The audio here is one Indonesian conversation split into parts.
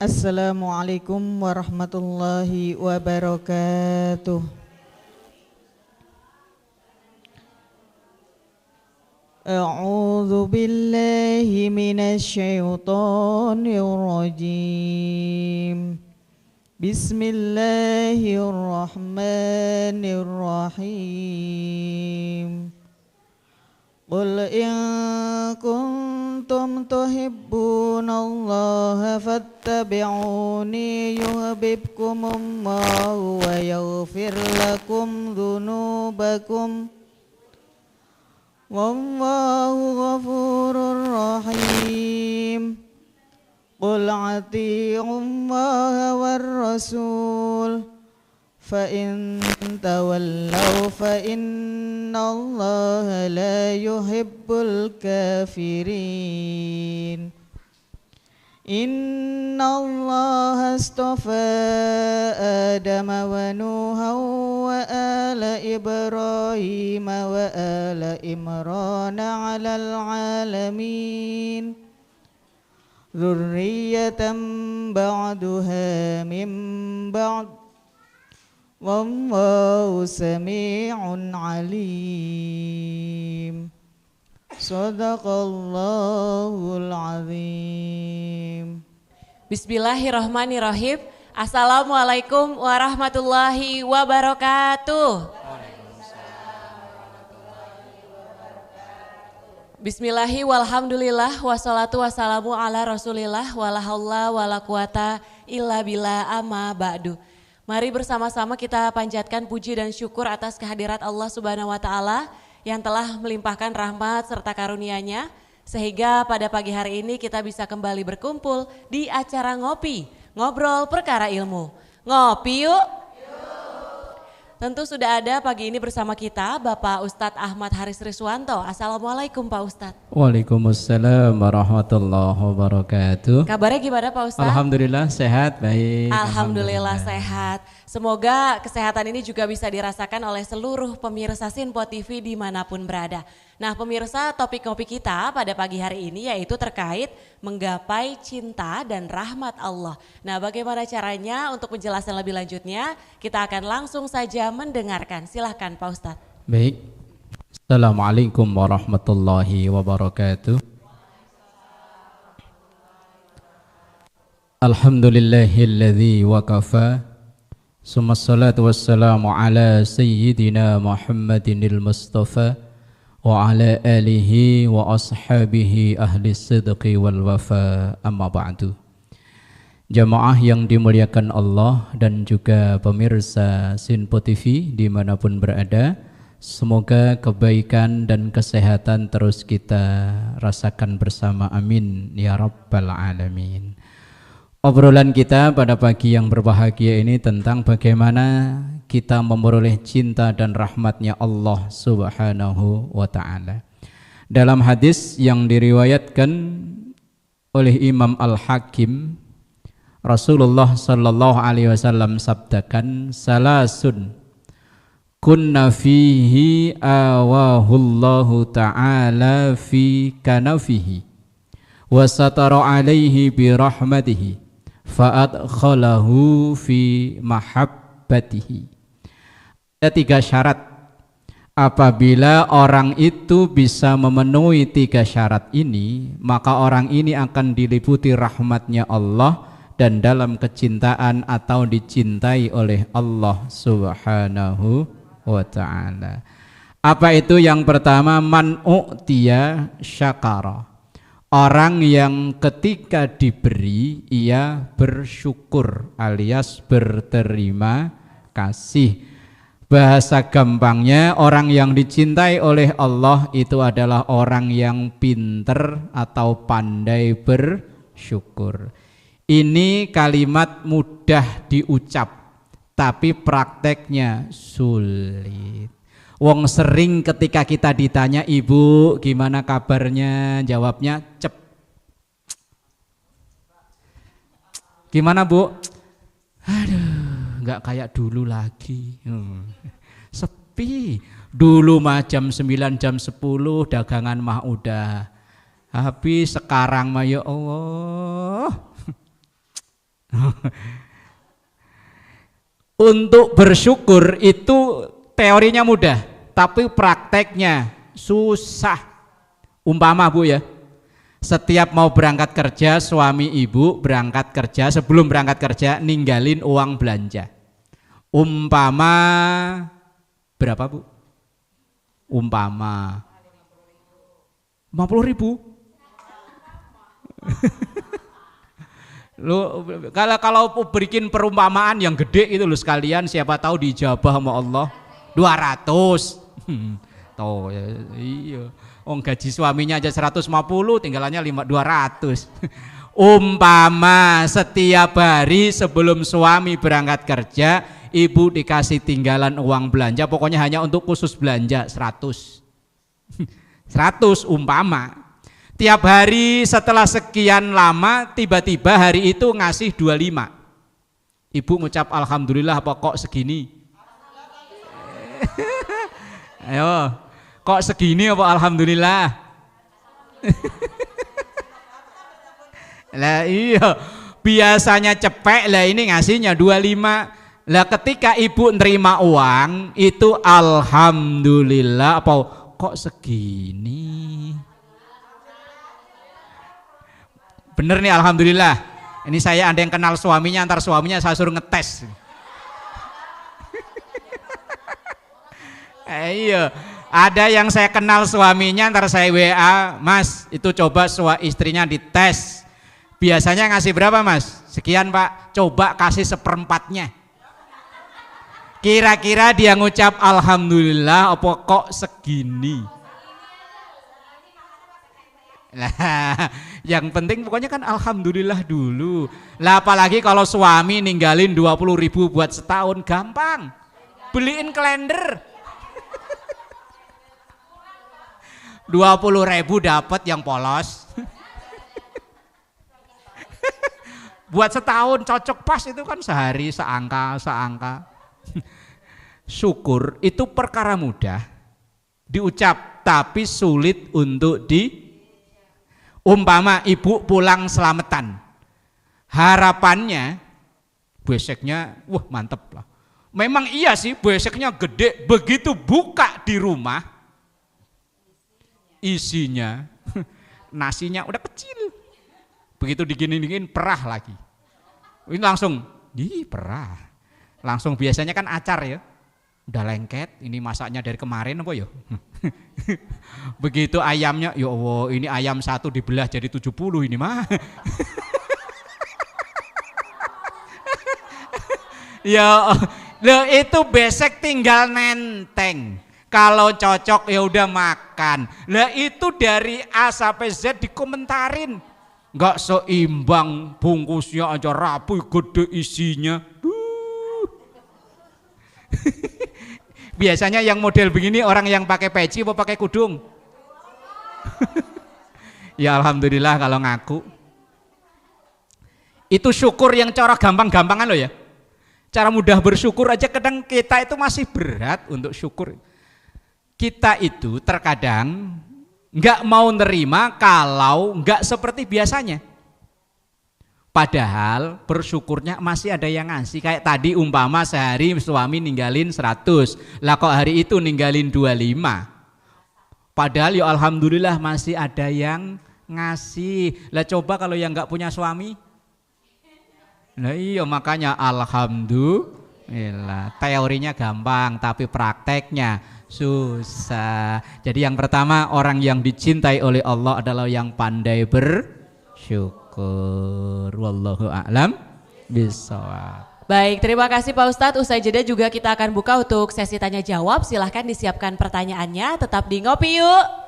Assalamualaikum warahmatullahi wabarakatuh. A'udzu billahi minasy syaithanir rajim. Bismillahirrahmanirrahim. Qul in kuntum tuhibbunallaha fattabi'uni yuhibbukumullahu wa yaghfir lakum dzunubakum wallahu ghafurur rahim. Qul ati'ullaha war rasul fa in tawallaw fa innallaha la yuhibbul kafirin. Innallaha astafa Adama wa Nuha wa ala Ibrahim wa ala Imran 'alal 'alamin. Dzurriyyatan ba'duha min ba'd. Wallahu sami'un alim. Shadaqallahul azim. Bismillahirrahmanirrahim. Assalamualaikum warahmatullahi wabarakatuh. Bismillahi walhamdulillah wassalatu wassalamu ala rasulillah wala haula wala quwata illa billah amma ba'du. Mari bersama-sama kita panjatkan puji dan syukur atas kehadirat Allah Subhanahu wa taala yang telah melimpahkan rahmat serta karunia-Nya sehingga pada pagi hari ini kita bisa kembali berkumpul di acara ngopi, ngobrol perkara ilmu. Ngopi yuk. Tentu sudah ada pagi ini bersama kita Bapak Ustadz Ahmad Haris Riswanto. Assalamualaikum Pak Ustadz. Waalaikumsalam warahmatullahi wabarakatuh. Kabarnya gimana Pak Ustadz? Alhamdulillah sehat, baik. Alhamdulillah sehat. Semoga kesehatan ini juga bisa dirasakan oleh seluruh pemirsa Sinpo TV dimanapun berada. Nah pemirsa, topik ngopi kita pada pagi hari ini yaitu terkait menggapai cinta dan rahmat Allah. Nah bagaimana caranya untuk penjelasan lebih lanjutnya kita akan langsung saja mendengarkan. Silahkan Pak Ustadz. Baik. Assalamualaikum warahmatullahi wabarakatuh. Alhamdulillahilladzi wakafa. Summa salatu wassalamu ala sayyidina Muhammadinil Mustafa wa ala alihi wa ashabihi ahli sidqi wal wafa, amma ba'du. Jamaah yang dimuliakan Allah dan juga pemirsa Sinpo TV dimanapun berada, semoga kebaikan dan kesehatan terus kita rasakan bersama, amin ya rabbal alamin. Obrolan kita pada pagi yang berbahagia ini tentang bagaimana kita memperoleh cinta dan rahmatnya Allah Subhanahu wa ta'ala. Dalam hadis yang diriwayatkan oleh Imam Al-Hakim, Rasulullah sallallahu alaihi wasallam sabdakan, salasun kunna fihi awahullahu ta'ala fi kanafihi wa satara alaihi bi rahmatihi fa'adkhalahu fi mahabbatihi. Ada 3 syarat. Apabila orang itu bisa memenuhi 3 syarat ini, maka orang ini akan diliputi rahmatnya Allah dan dalam kecintaan atau dicintai oleh Allah Subhanahu wa ta'ala. Apa itu? Yang pertama, man u'tiya syakara. Orang yang ketika diberi ia bersyukur alias berterima kasih. Bahasa gampangnya, orang yang dicintai oleh Allah itu adalah orang yang pinter atau pandai bersyukur. Ini kalimat mudah diucap, tapi prakteknya sulit. Wong sering ketika kita ditanya, ibu gimana kabarnya, jawabnya cep. Gimana bu? Aduh, nggak kayak dulu lagi. Sepi. Dulu mah jam 9, jam 10 dagangan mah udah habis. Sekarang mah ya Allah, Untuk bersyukur itu teorinya mudah, tapi prakteknya susah. Umpama Bu ya, setiap mau berangkat kerja, suami ibu berangkat kerja, sebelum berangkat kerja ninggalin uang belanja. Umpama berapa Bu? Umpama 50.000. Lu kalau berikin perumpamaan yang gede itu lu sekalian, siapa tahu dijabah sama Allah. 200. Tuh ya, iya. Gaji suaminya aja 150, tinggalannya 200. Umpama setiap hari sebelum suami berangkat kerja, ibu dikasih tinggalan uang belanja, pokoknya hanya untuk khusus belanja 100. 100 umpama. Tiap hari setelah sekian lama tiba-tiba hari itu ngasih 25. Ibu ngucap alhamdulillah apa kok segini? Ayo, kok segini apa alhamdulillah? Lah iya, biasanya cepek lah, ini ngasihnya 25. Lah ketika ibu nerima uang itu alhamdulillah apa kok segini? Bener nih alhamdulillah. Ini saya ada yang kenal suaminya, antar suaminya saya suruh ngetes. Iya, ada yang saya kenal suaminya, antar saya WA, Mas itu coba istrinya dites. Biasanya ngasih berapa Mas? Sekian Pak, coba kasih 1/4-nya. Kira-kira dia ngucap alhamdulillah apa kok segini? Lah, yang penting pokoknya kan alhamdulillah dulu. Lah apalagi kalau suami ninggalin 20.000 buat setahun, gampang. Beliin kalender. 20.000 dapat yang polos. Buat setahun cocok pas, itu kan sehari seangka. Syukur itu perkara mudah diucap tapi sulit untuk umpama ibu pulang selamatan, harapannya beseknya wah mantep lah. Memang iya sih beseknya gede, begitu buka di rumah isinya nasinya udah kecil, begitu digini-giniin perah lagi. Ini langsung perah. Langsung biasanya kan acar ya, udah lengket, ini masaknya dari kemarin apa ya. Begitu ayamnya, ya Allah ini ayam satu dibelah jadi 70 ini mah. Ya loh, itu besek tinggal nenteng. Kalau cocok ya udah makan. Lah itu dari A sampai Z dikomentarin. Enggak seimbang, bungkusnya aja rapi, gede isinya. Biasanya yang model begini orang yang pakai peci apa pakai kudung? Ya alhamdulillah kalau ngaku. Itu syukur yang cara gampang-gampangan loh ya. Cara mudah bersyukur aja kadang kita itu masih berat untuk syukur. Kita itu terkadang nggak mau nerima kalau nggak seperti biasanya. Padahal bersyukurnya masih ada yang ngasih. Kayak tadi umpama sehari suami ninggalin 100, lah kok hari itu ninggalin 25. Padahal ya alhamdulillah masih ada yang ngasih. Lah coba kalau yang nggak punya suami? Nah iya makanya alhamdulillah. Teorinya gampang tapi prakteknya susah. Jadi yang pertama, orang yang dicintai oleh Allah adalah yang pandai bersyukur. Wallahu a'lam bishawab. Baik, terima kasih Pak Ustadz. Usai jeda juga kita akan buka untuk sesi tanya jawab. Silahkan disiapkan pertanyaannya. Tetap di Ngopi Yuk.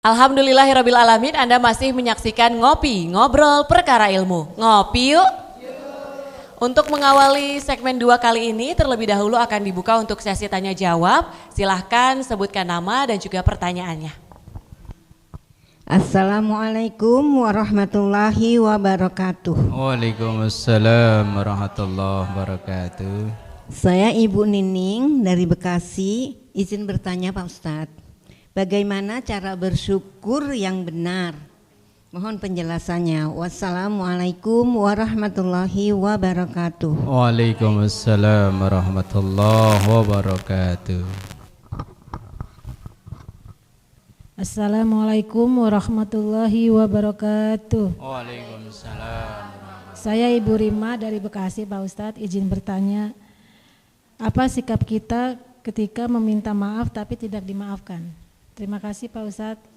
Alhamdulillahirrabbilalamin, Anda masih menyaksikan Ngopi, ngobrol perkara ilmu. Ngopi yuk. Untuk mengawali segmen 2 kali ini, terlebih dahulu akan dibuka untuk sesi tanya jawab. Silahkan sebutkan nama dan juga pertanyaannya. Assalamualaikum warahmatullahi wabarakatuh. Waalaikumsalam warahmatullahi wabarakatuh. Saya Ibu Nining dari Bekasi, izin bertanya Pak Ustadz, bagaimana cara bersyukur yang benar? Mohon penjelasannya. Wassalamualaikum warahmatullahi wabarakatuh. Waalaikumsalam warahmatullahi wabarakatuh. Assalamualaikum warahmatullahi wabarakatuh. Waalaikumsalam. Saya Ibu Rima dari Bekasi Pak Ustadz, izin bertanya, apa sikap kita ketika meminta maaf tapi tidak dimaafkan? Terima kasih Pak Ustadz.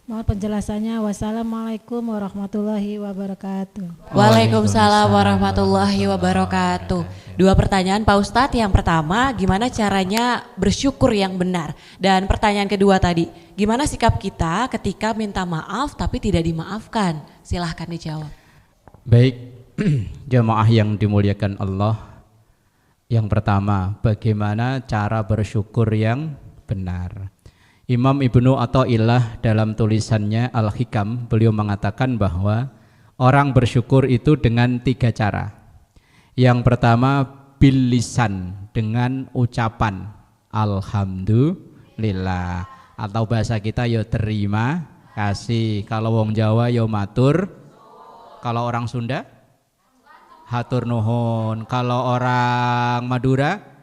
Mohon penjelasannya. Wassalamualaikum warahmatullahi wabarakatuh. Waalaikumsalam warahmatullahi wabarakatuh. 2 pertanyaan Pak Ustadz. Yang pertama, gimana caranya bersyukur yang benar? Dan pertanyaan kedua tadi, gimana sikap kita ketika minta maaf tapi tidak dimaafkan? Silahkan dijawab. Baik, jamaah yang dimuliakan Allah. Yang pertama, bagaimana cara bersyukur yang benar? Imam Ibnu Athaillah dalam tulisannya Al-Hikam, beliau mengatakan bahwa orang bersyukur itu dengan 3 cara. Yang pertama bil lisan, dengan ucapan alhamdulillah, atau bahasa kita yo terima kasih. Kalau wong Jawa yo matur, kalau orang Sunda hatur nuhun, kalau orang Madura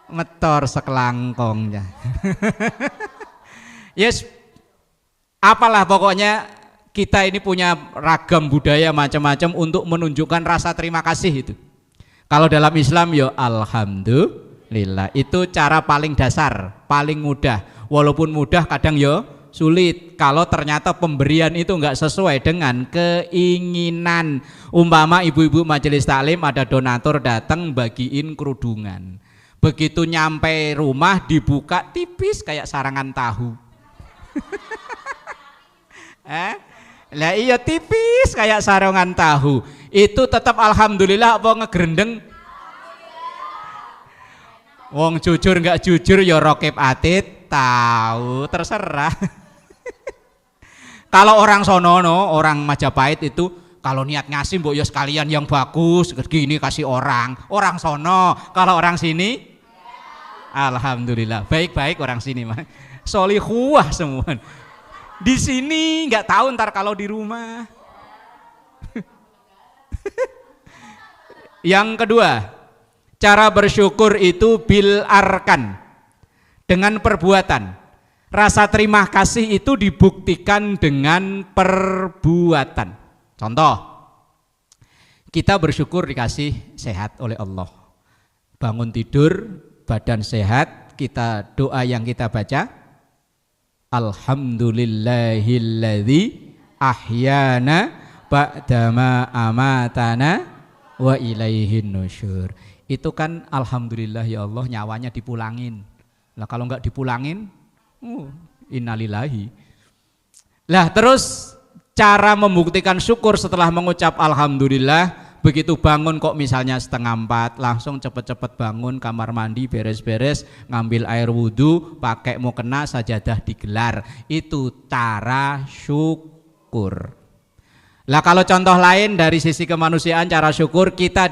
ngetor sekelangkongnya. Yes, apalah pokoknya kita ini punya ragam budaya macam-macam untuk menunjukkan rasa terima kasih itu. Kalau dalam Islam yo alhamdulillah, itu cara paling dasar, paling mudah. Walaupun mudah kadang yo sulit kalau ternyata pemberian itu enggak sesuai dengan keinginan. Umpama ibu-ibu majelis taklim ada donatur datang bagiin kerudungan. Begitu nyampe rumah dibuka tipis kayak sarangan tahu. Lah iya tipis kayak sarangan tahu. Itu tetap alhamdulillah apa ngegrendeng? Wong jujur nggak jujur ya rokib atit tahu, terserah. Kalau orang sonono, orang Majapahit itu kalau niat ngasih mbok ya sekalian yang bagus, gini kasih orang sono. Kalau orang sini alhamdulillah, baik-baik orang sini mah. Solihuah semua. Di sini nggak tahu ntar kalau di rumah. Yang kedua, cara bersyukur itu bil arkan, dengan perbuatan. Rasa terima kasih itu dibuktikan dengan perbuatan. Contoh, kita bersyukur dikasih sehat oleh Allah. Bangun tidur badan sehat, kita doa yang kita baca alhamdulillahilladzi ahyana ba'dama amatana wa ilaihin nusyur. Itu kan alhamdulillah ya Allah, nyawanya dipulangin. Lah kalau enggak dipulangin, innalillahi. Lah terus cara membuktikan syukur setelah mengucap alhamdulillah, begitu bangun kok misalnya 3:30 langsung cepet-cepet bangun, kamar mandi beres-beres, ngambil air wudhu, pakai mukena, sajadah digelar. Itu cara syukur. Lah kalau contoh lain dari sisi kemanusiaan cara syukur, kita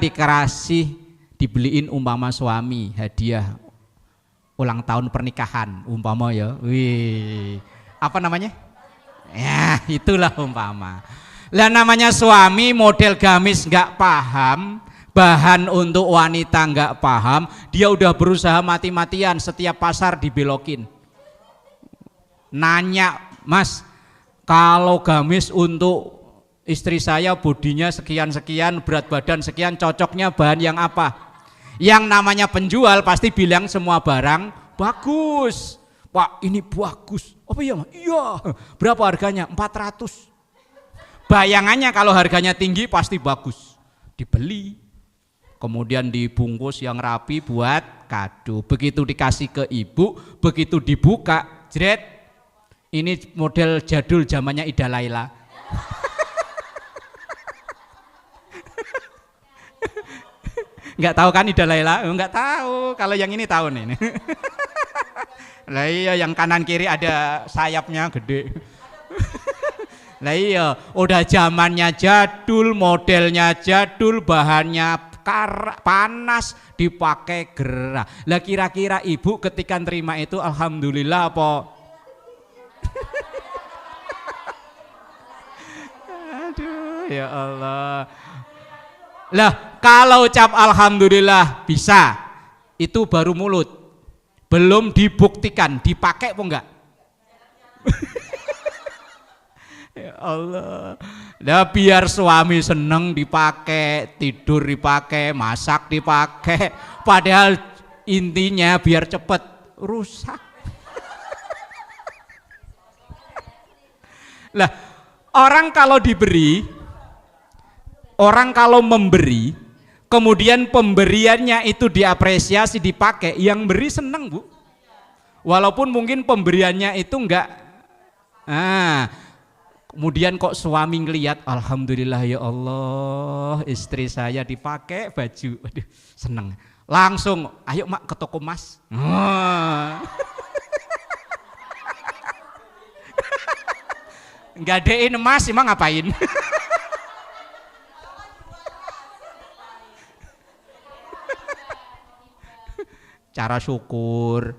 dibeliin umpama suami hadiah ulang tahun pernikahan umpama ya. Wih, apa namanya? Ya itulah umpama. Lah namanya suami model gamis nggak paham, bahan untuk wanita nggak paham, dia udah berusaha mati-matian, setiap pasar dibelokin. Nanya, Mas, kalau gamis untuk istri saya bodinya sekian-sekian, berat badan sekian, cocoknya bahan yang apa? Yang namanya penjual pasti bilang semua barang bagus. Pak ini bagus. Apa iya? Iya. Berapa harganya? 400. Bayangannya kalau harganya tinggi pasti bagus, dibeli, kemudian dibungkus yang rapi buat kado. Begitu dikasih ke ibu, begitu dibuka, jret, ini model jadul zamannya Ida Laila. Enggak tahu kan Ida Laila? Enggak tahu. Kalau yang ini tahu nih. Lah iya, yang kanan kiri ada sayapnya gede. Lah iya, udah zamannya jadul, modelnya jadul, bahannya panas, dipakai gerah. Lah kira-kira ibu ketika terima itu alhamdulillah apa? Aduh, ya Allah. Lah kalau ucap alhamdulillah bisa, itu baru mulut. Belum dibuktikan, dipakai apa enggak? Ya Allah. Nah, biar suami seneng dipakai, tidur dipakai, masak dipakai. Padahal intinya biar cepet rusak. Lah, orang kalau diberi, orang kalau memberi, kemudian pemberiannya itu diapresiasi, dipakai, yang beri seneng, Bu. Walaupun mungkin pemberiannya itu enggak. Kemudian kok suami ngelihat, alhamdulillah ya Allah, istri saya dipakai baju, aduh, seneng. Langsung, ayo mak ke toko emas. Gadein emas emang ngapain? Cara syukur.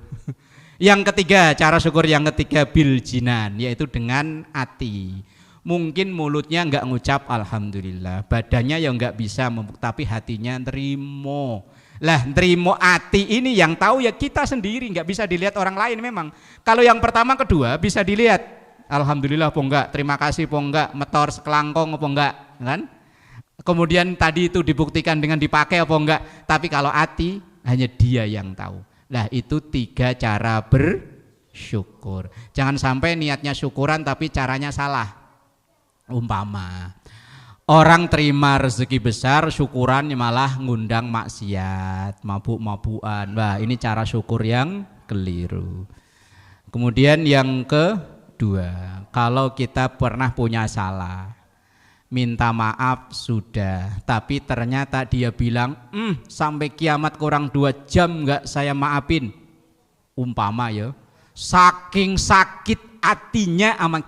Yang ketiga, cara syukur yang ketiga bil jinan, yaitu dengan hati. Mungkin mulutnya enggak ngucap alhamdulillah, badannya ya enggak bisa, tapi hatinya nerimo. Lah nerimo hati ini yang tahu ya kita sendiri, enggak bisa dilihat orang lain memang. Kalau yang pertama kedua bisa dilihat, alhamdulillah apa enggak, terima kasih apa enggak, metor sekelangkong apa enggak, kan? Kemudian tadi itu dibuktikan dengan dipakai apa enggak, tapi kalau hati hanya dia yang tahu. Lah itu 3 cara bersyukur. Jangan sampai niatnya syukuran tapi caranya salah. Umpama orang terima rezeki besar, syukuran malah ngundang maksiat, mabuk-mabukan. Wah, ini cara syukur yang keliru. Kemudian yang kedua, kalau kita pernah punya salah, minta maaf sudah, tapi ternyata dia bilang sampai kiamat kurang 2 jam enggak saya maafin. Umpama ya, saking sakit hatinya sama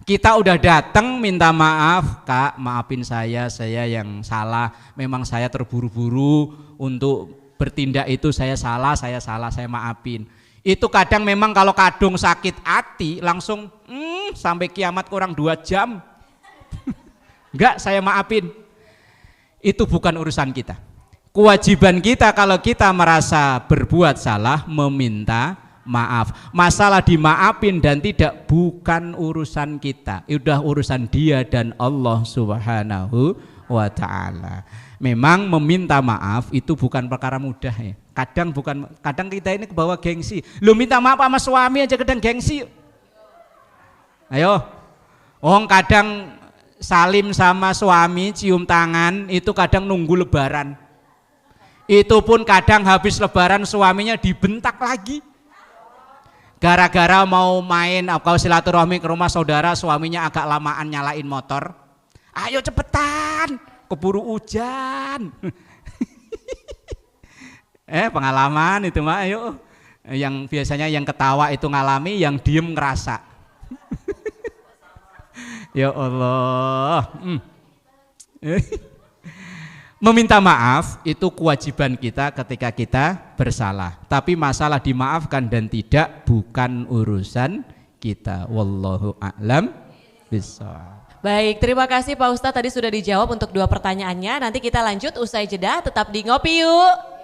kita udah datang minta maaf, Kak maafin saya yang salah, memang saya terburu-buru untuk bertindak itu, saya salah, saya maafin. Itu kadang memang kalau kadung sakit hati langsung sampai kiamat kurang 2 jam enggak saya maafin. Itu bukan urusan kita. Kewajiban kita kalau kita merasa berbuat salah meminta maaf. Masalah dimaafin dan tidak bukan urusan kita, udah urusan dia dan Allah Subhanahu wa ta'ala. Memang meminta maaf itu bukan perkara mudah ya. Kadang kita ini kebawa gengsi. Lu minta maaf sama suami aja kadang gengsi. Ayo. Kadang salim sama suami, cium tangan, itu kadang nunggu lebaran. Itu pun kadang habis lebaran suaminya dibentak lagi. Gara-gara mau main atau silaturahmi ke rumah saudara, suaminya agak lamaan nyalain motor. Ayo cepetan, keburu hujan. Pengalaman itu mah, ayo. Yang biasanya yang ketawa itu ngalami, yang diem ngerasa. Ya Allah. Meminta maaf itu kewajiban kita ketika kita bersalah. Tapi masalah dimaafkan dan tidak bukan urusan kita. Wallahu a'lam bishawab. Baik, terima kasih Pak Ustadz, tadi sudah dijawab untuk 2 pertanyaannya. Nanti kita lanjut usai jeda, tetap di Ngopi Yuk.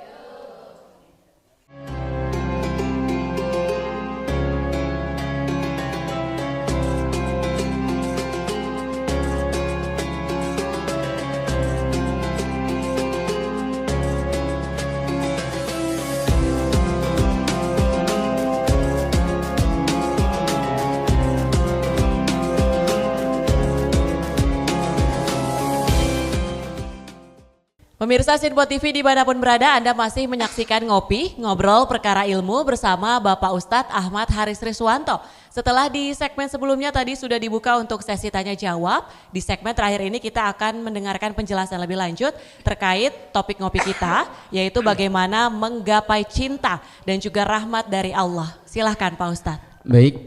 Pemirsa Sinpo TV dimanapun berada, Anda masih menyaksikan Ngopi, Ngobrol Perkara Ilmu bersama Bapak Ustadz Ahmad Haris Riswanto. Setelah di segmen sebelumnya tadi sudah dibuka untuk sesi tanya jawab, di segmen terakhir ini kita akan mendengarkan penjelasan lebih lanjut terkait topik ngopi kita, yaitu bagaimana menggapai cinta dan juga rahmat dari Allah. Silahkan Pak Ustadz. Baik,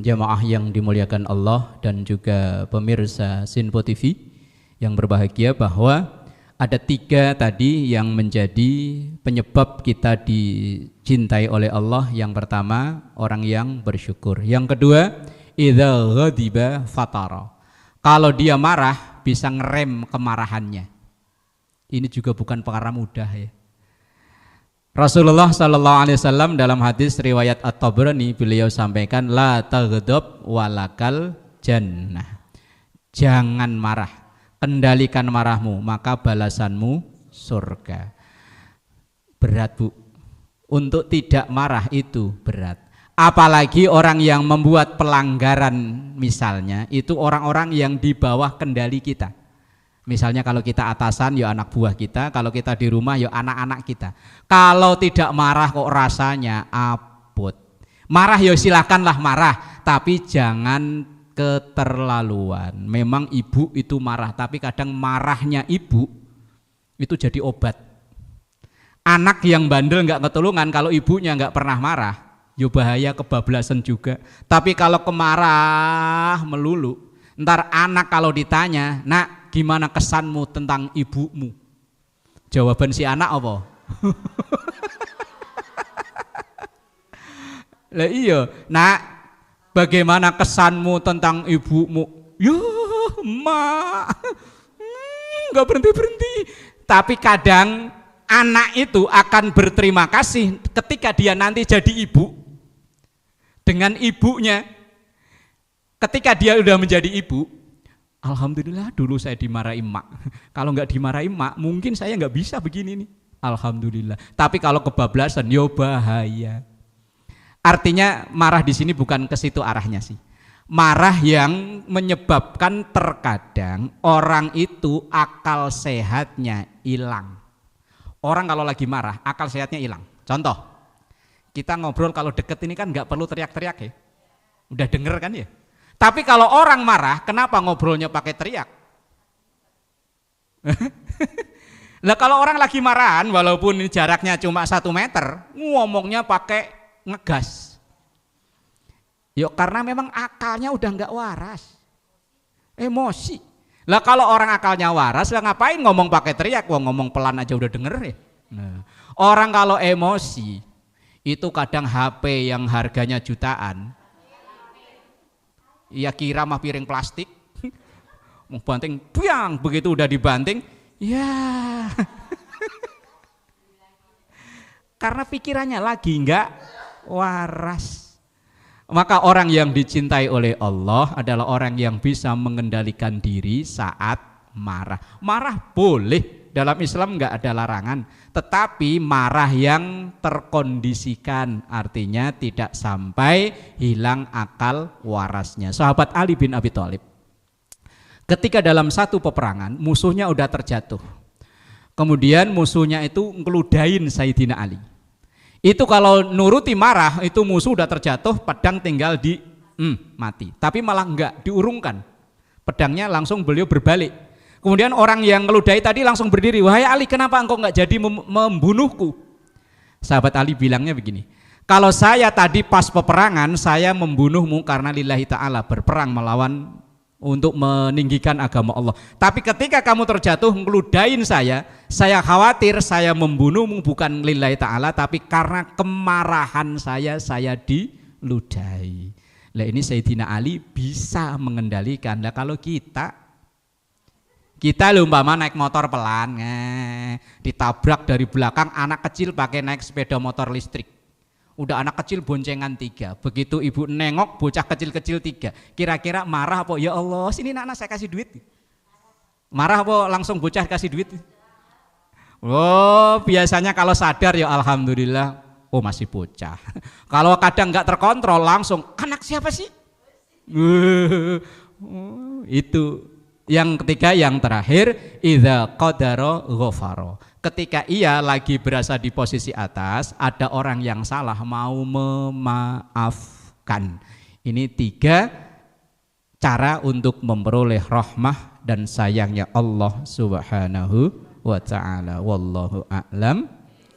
jamaah yang dimuliakan Allah dan juga pemirsa Sinpo TV yang berbahagia, bahwa ada 3 tadi yang menjadi penyebab kita dicintai oleh Allah. Yang pertama, orang yang bersyukur. Yang kedua, idza ghadiba fatara. Kalau dia marah, bisa ngerem kemarahannya. Ini juga bukan perkara mudah ya. Rasulullah sallallahu alaihi wasallam dalam hadis riwayat At-Tabrani, beliau sampaikan, la taghdab walakal jannah. Jangan marah, kendalikan marahmu, maka balasanmu surga. Berat Bu, untuk tidak marah itu berat. Apalagi orang yang membuat pelanggaran, misalnya itu orang-orang yang di bawah kendali kita. Misalnya kalau kita atasan ya anak buah kita, kalau kita di rumah ya anak-anak kita. Kalau tidak marah kok rasanya abot. Marah ya silakanlah marah, tapi jangan keterlaluan. Memang ibu itu marah, tapi kadang marahnya ibu itu jadi obat. Anak yang bandel nggak ketulungan, kalau ibunya nggak pernah marah, ya bahaya, kebablasan juga. Tapi kalau kemarah melulu, ntar anak kalau ditanya, nak gimana kesanmu tentang ibumu? Jawaban si anak apa? Lah iya, nak bagaimana kesanmu tentang ibumu? Ya, mak, nggak berhenti-berhenti. Tapi kadang anak itu akan berterima kasih ketika dia nanti jadi ibu dengan ibunya. Ketika dia udah menjadi ibu, alhamdulillah dulu saya dimarahi mak. Kalau nggak dimarahi mak, mungkin saya nggak bisa begini nih. Alhamdulillah. Tapi kalau kebablasan, yo bahaya. Artinya marah di sini bukan ke situ arahnya sih. Marah yang menyebabkan terkadang orang itu akal sehatnya hilang. Orang kalau lagi marah akal sehatnya hilang. Contoh, kita ngobrol kalau deket ini kan nggak perlu teriak-teriak ya. Udah denger kan ya. Tapi kalau orang marah, kenapa ngobrolnya pakai teriak? Lah kalau orang lagi marahan, walaupun jaraknya cuma 1 meter, ngomongnya pakai ngegas. Yuk, karena memang akalnya udah nggak waras, emosi. Lah kalau orang akalnya waras, lah ngapain ngomong pakai teriak? Wah, ngomong pelan aja udah denger ya. Nah, orang kalau emosi itu kadang HP yang harganya jutaan, ya kira mah piring plastik, mau banting, biang, begitu udah dibanting, ya. Karena pikirannya lagi nggak waras. Maka orang yang dicintai oleh Allah adalah orang yang bisa mengendalikan diri saat marah. Marah boleh, dalam Islam nggak ada larangan, tetapi marah yang terkondisikan, artinya tidak sampai hilang akal warasnya. Sahabat Ali bin Abi Thalib, ketika dalam satu peperangan musuhnya udah terjatuh, kemudian musuhnya itu ngeludain Sayyidina Ali. Itu kalau nuruti marah, itu musuh udah terjatuh, pedang tinggal di mati. Tapi malah enggak, diurungkan. Pedangnya langsung beliau berbalik. Kemudian orang yang ngeludahi tadi langsung berdiri, wahai Ali, kenapa engkau enggak jadi membunuhku? Sahabat Ali bilangnya begini, kalau saya tadi pas peperangan, saya membunuhmu karena lillahi ta'ala, berperang melawan untuk meninggikan agama Allah. Tapi ketika kamu terjatuh ngeludain saya khawatir saya membunuhmu bukan lillahi ta'ala, tapi karena kemarahan saya diludahi. Lah ini Sayyidina Ali bisa mengendalikan. Lah kalau kita umpama naik motor pelan, ditabrak dari belakang anak kecil pakai naik sepeda motor listrik. Udah anak kecil boncengan 3, begitu ibu nengok bocah kecil-kecil 3, kira-kira marah apa? Ya Allah, sini anak saya kasih duit. Marah apa langsung bocah kasih duit? Oh, biasanya kalau sadar ya alhamdulillah, oh masih bocah. Kalau kadang nggak terkontrol langsung, anak siapa sih? Itu Yang ketiga, yang terakhir, idza qadara ghafara. Ketika ia lagi berasa di posisi atas, ada orang yang salah mau memaafkan. Ini 3 cara untuk memperoleh rahmah dan sayangnya Allah Subhanahu wa taala. Wallahu a'lam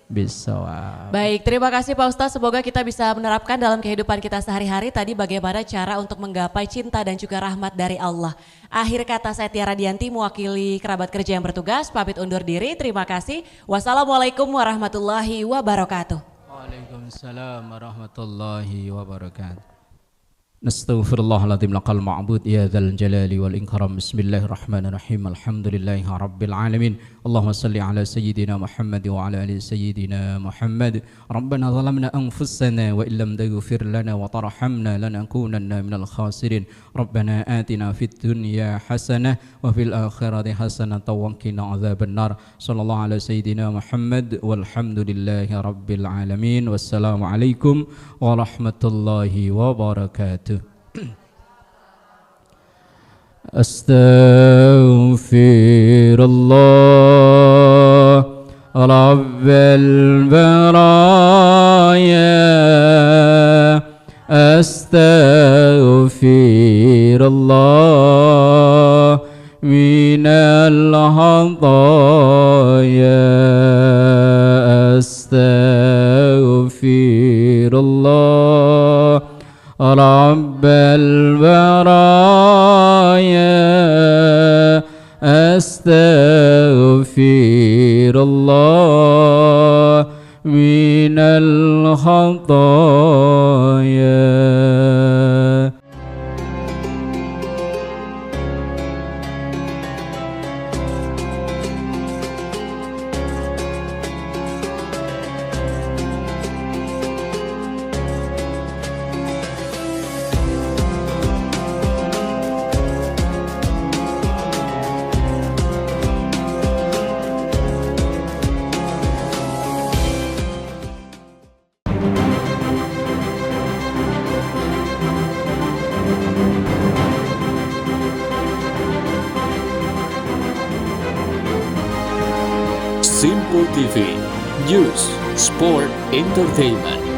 bissawab. Baik, terima kasih Pak Ustadz. Semoga kita bisa menerapkan dalam kehidupan kita sehari-hari tadi bagaimana cara untuk menggapai cinta dan juga rahmat dari Allah. Akhir kata saya Tiara Dianti mewakili kerabat kerja yang bertugas, pamit undur diri. Terima kasih. Wassalamualaikum warahmatullahi wabarakatuh. Waalaikumsalam warahmatullahi wabarakatuh. Nastaghfirullahaladzim laqal ma'bud ya dzal jalali wal ikram. Bismillahirrahmanirrahim. Alhamdulillahi rabbil alamin. Allahumma salli ala sayyidina Muhammad wa ala ali sayyidina Muhammad. Rabbana zalamna anfusana wa illam taghfir lana wa tarhamna lanakunanna minal khasirin. Rabbana atina fid dunya hasanah wa fil akhirati hasanah wa qina adzabannar. Sallallahu ala sayyidina Muhammad walhamdulillahi rabbil alamin. Wassalamualaikum warahmatullahi wabarakatuh. Astaghfirullah Rabbil baraya. Astaghfirullah minal hadaya. Astaghfirullah Rabbal baraya. Astaghfirullah minal khataya. Simple TV, News, Sport, Entertainment.